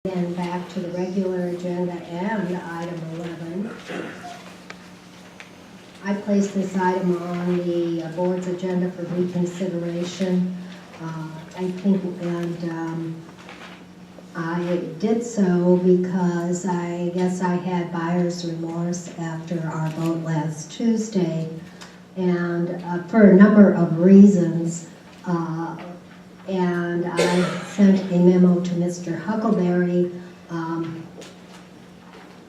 Then back to the regular agenda and item 11. I placed this item on the board's agenda for reconsideration. I think, and I did so because I guess I had buyer's remorse after our vote last Tuesday, and for a number of reasons. And I sent a memo to Mr. Huckleberry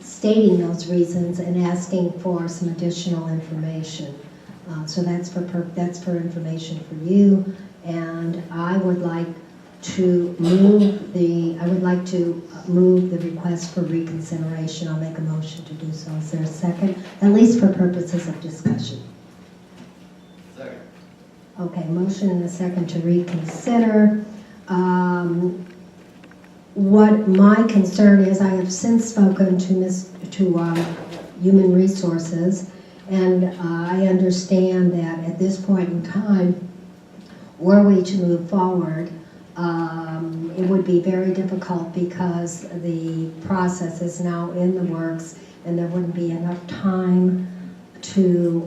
stating those reasons and asking for some additional information. So that's for information for you. And I would like to move the request for reconsideration. I'll make a motion to do so. Is there a second? At least for purposes of discussion. Second. Okay, motion and a second to reconsider. What my concern is, I have since spoken to Human Resources, and I understand that at this point in time, were we to move forward, it would be very difficult because the process is now in the works, and there wouldn't be enough time to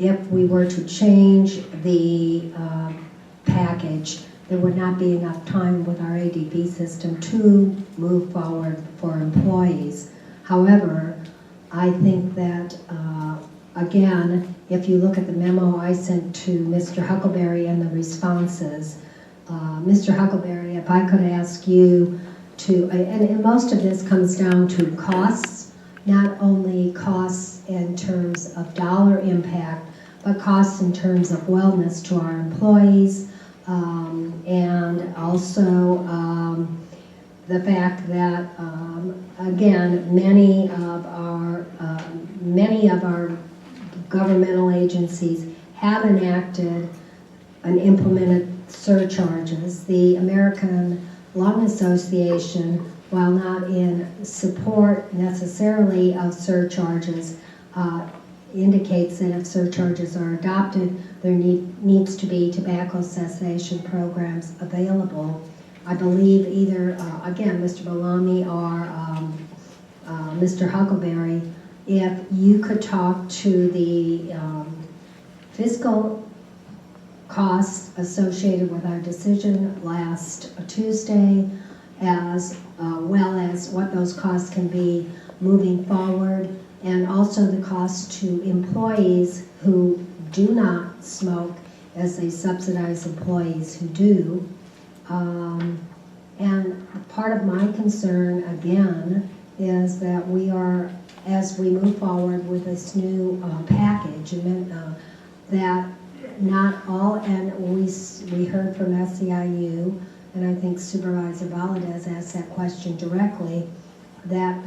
if we were to change the package, there would not be enough time with our ADP system to move forward for employees. However, I think that, again, if you look at the memo I sent to Mr. Huckleberry and the responses, Mr. Huckleberry, if I could ask you to, and most of this comes down to costs, not only costs in terms of dollar impact, but costs in terms of wellness to our employees, and also the fact that, again, many of our governmental agencies have enacted and implemented surcharges. The American Lung Association, while not in support necessarily of surcharges, indicates that if surcharges are adopted, there needs to be tobacco cessation programs available. I believe either, again, Mr. Bellamy or Mr. Huckleberry, if you could talk to the fiscal costs associated with our decision last Tuesday, as well as what those costs can be moving forward, and also the cost to employees who do not smoke as they subsidize employees who do. And part of my concern, again, is that we are, as we move forward with this new package, that not all, and we heard from SEIU, and I think Supervisor Valadez asked that question directly, that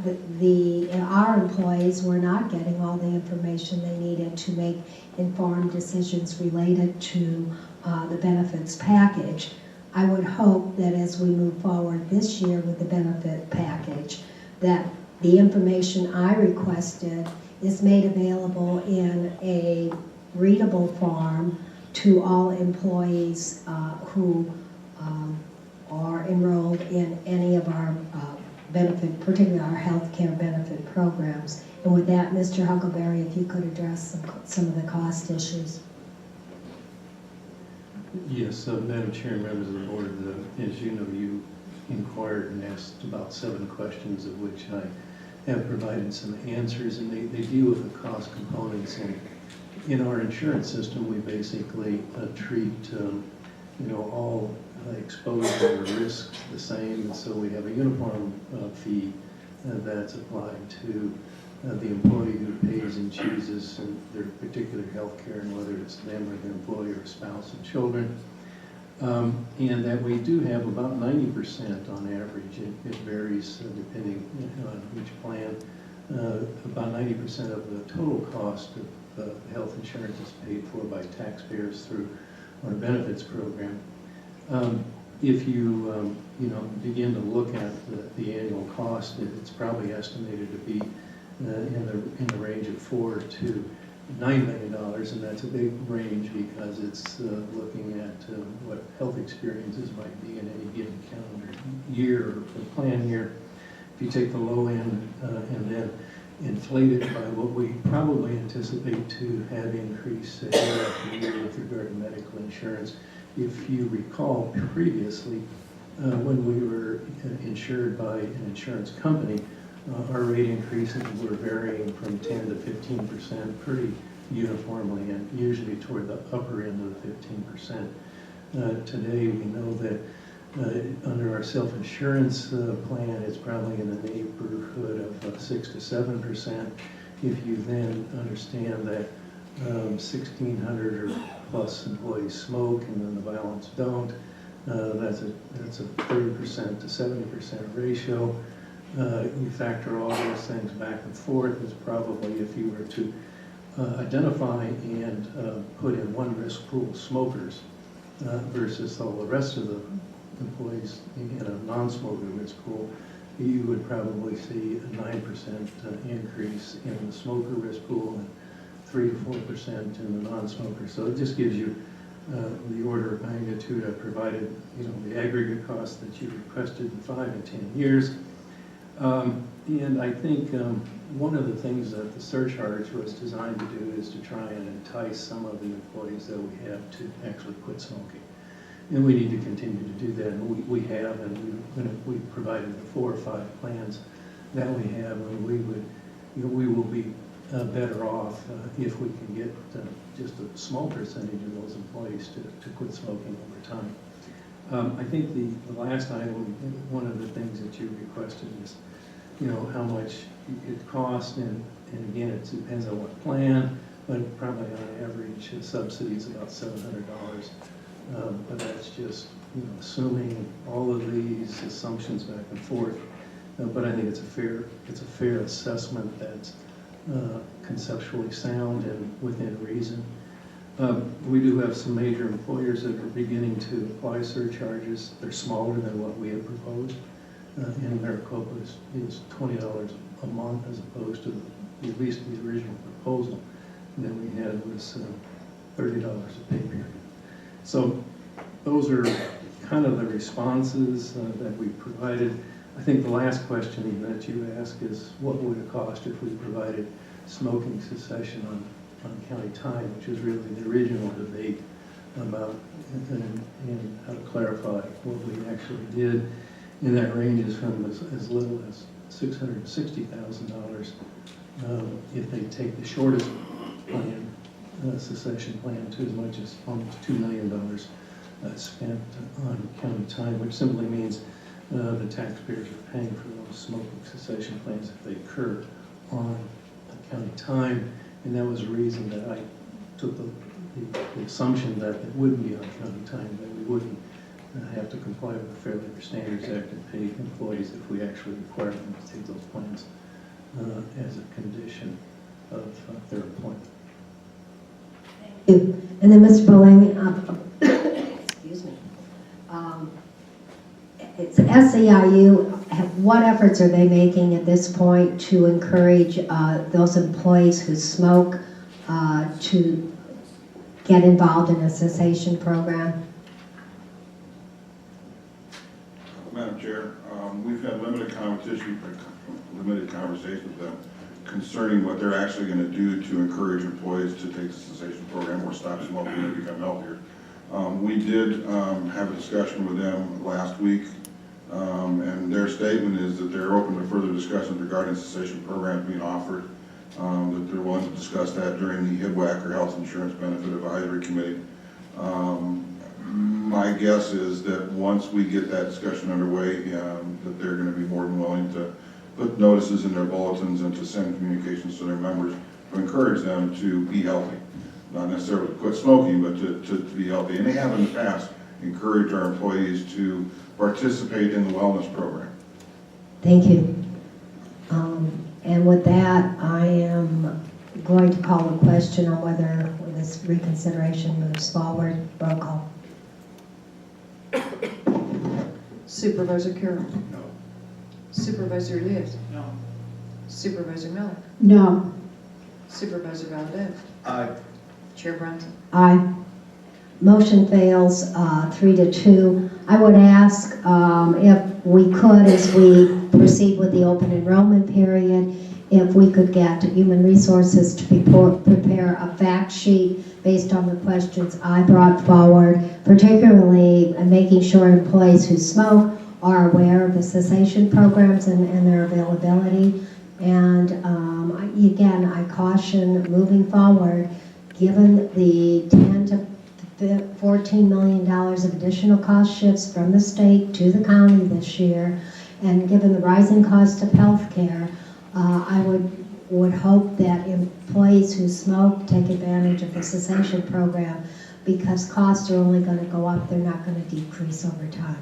our employees were not getting all the information they needed to make informed decisions related to the benefits package. I would hope that as we move forward this year with the benefit package, that the information I requested is made available in a readable form to all employees who are enrolled in any of our benefit, particularly our health care benefit programs. And with that, Mr. Huckleberry, if you could address some of the cost issues. Yes, Madam Chair and members of the board, as you know, you inquired and asked about 7 questions, of which I have provided some answers, and they deal with the cost components. And in our insurance system, we basically treat all exposure or risks the same, and so we have a uniform fee that's applied to the employee who pays and chooses their particular health care, and whether it's them or their employer, or spouse, and children. And that we do have about 90% on average. It varies depending on which plan. About 90% of the total cost of health insurance is paid for by taxpayers through our benefits program. If you begin to look at the annual cost, it's probably estimated to be in the range of $4 to $9 million, and that's a big range because it's looking at what health experiences might be in any given calendar year or plan year. If you take the low end and then inflate it by what we probably anticipate to have increased year after year with regard to medical insurance. If you recall previously, when we were insured by an insurance company, our rate increases were varying from 10 to 15% pretty uniformly, and usually toward the upper end of the 15%. Today we know that under our self-insurance plan, it's probably in the neighborhood of 6 to 7%. If you then understand that 1,600 or plus employees smoke and then the balance don't, that's a 30% to 70% ratio. You factor all those things back and forth, it's probably, if you were to identify and put in one risk pool smokers versus all the rest of the employees in a non-smoker risk pool, you would probably see a 9% increase in the smoker risk pool and 3 to 4% in the non-smoker. So it just gives you the order of magnitude. I provided, the aggregate cost that you requested in 5 and 10 years. And I think one of the things that the surcharge was designed to do is to try and entice some of the employees that we have to actually quit smoking. And we need to continue to do that, and we have, and we've provided the 4 or 5 plans that we have, and we will be better off if we can get just a small percentage of those employees to quit smoking over time. I think the last item, one of the things that you requested is, how much it costs, and again, it depends on what plan, but probably on average, subsidy is about $700. But that's just, assuming all of these assumptions back and forth. But I think it's a fair assessment that's conceptually sound and within reason. We do have some major employers that are beginning to apply surcharges. They're smaller than what we have proposed. And Maricopa is $20 a month as opposed to at least the original proposal that we had was $30 a pay period. So those are kind of the responses that we provided. I think the last question that you asked is what would it cost if we provided smoking cessation on county time, which was really the original debate about and how to clarify what we actually did. And that ranges from as little as $660,000 if they take the shortest plan, cessation plan, to as much as almost $2 million spent on county time, which simply means the taxpayers are paying for those smoking cessation plans if they occur on county time. And that was the reason that I took the assumption that it wouldn't be on county time, that we wouldn't have to comply with the Fair Labor Standards Act and pay employees if we actually require them to take those plans as a condition of their employment. Thank you. And then Mr. Bowling, excuse me. It's SEIU. What efforts are they making at this point to encourage those employees who smoke to get involved in a cessation program? Madam Chair, we've had limited conversation with them concerning what they're actually going to do to encourage employees to take the cessation program or stop smoking and become healthier. We did have a discussion with them last week, and their statement is that they're open to further discussions regarding cessation programs being offered, that they're willing to discuss that during the HIBWAC or Health Insurance Benefit Advisory Committee. My guess is that once we get that discussion underway, that they're going to be more than willing to put notices in their bulletins and to send communications to their members to encourage them to be healthy. Not necessarily to quit smoking, but to be healthy. And they have in the past encouraged our employees to participate in the wellness program. Thank you. And with that, I am going to call a question on whether this reconsideration moves forward. Roll call. Supervisor Carroll. No. Supervisor Elias. No. Supervisor Miller. No. Supervisor Valdez. Aye. Chair Brunson. Aye. Motion fails 3-2. I would ask if we could, as we proceed with the open enrollment period, if we could get Human Resources to prepare a fact sheet based on the questions I brought forward, particularly making sure employees who smoke are aware of the cessation programs and their availability. And again, I caution moving forward, given the 10 to $14 million of additional cost shifts from the state to the county this year, and given the rising cost of health care, I would hope that employees who smoke take advantage of the cessation program, because costs are only going to go up, they're not going to decrease over time.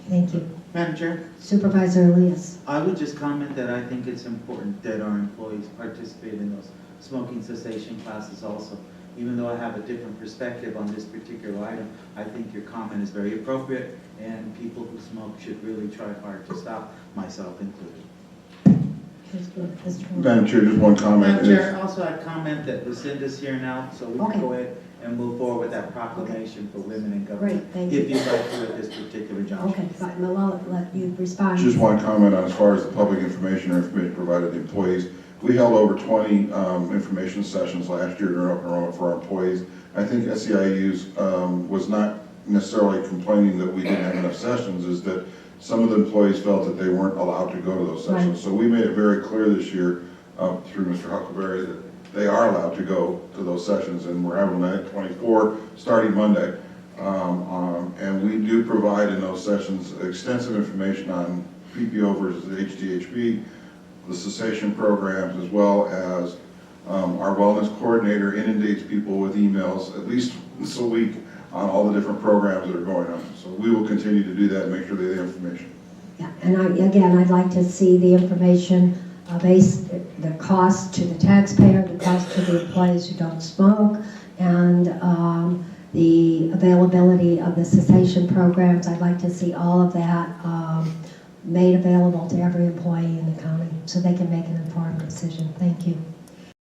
Thank you. Madam Chair, Supervisor Elias. I would just comment that I think it's important that our employees participate in those smoking cessation classes also. Even though I have a different perspective on this particular item, I think your comment is very appropriate, and people who smoke should really try hard to stop, myself included. Madam Chair, just one comment. Madam Chair, also I'd comment that Lucinda's here now, so we Okay. can go ahead and move forward with that proclamation for women in government. Great, thank you. If you'd like to at this particular juncture. Okay, fine. Well, I'll let you respond. Just one comment on as far as the public information or information provided to employees. We held over 20 information sessions last year during open enrollment for our employees. I think SEIU's was not necessarily complaining that we didn't have enough sessions, is that some of the employees felt that they weren't allowed to go to those sessions. Right. So we made it very clear this year through Mr. Huckleberry that they are allowed to go to those sessions, and we're having them at 24 starting Monday. And we do provide in those sessions extensive information on PPO versus HDHP, the cessation programs, as well as our wellness coordinator inundates people with emails at least once a week on all the different programs that are going on. So we will continue to do that and make sure they have the information. Yeah, and I'd like to see the information based, the cost to the taxpayer, the cost to the employees who don't smoke, and the availability of the cessation programs. I'd like to see all of that made available to every employee in the county so they can make an informed decision. Thank you.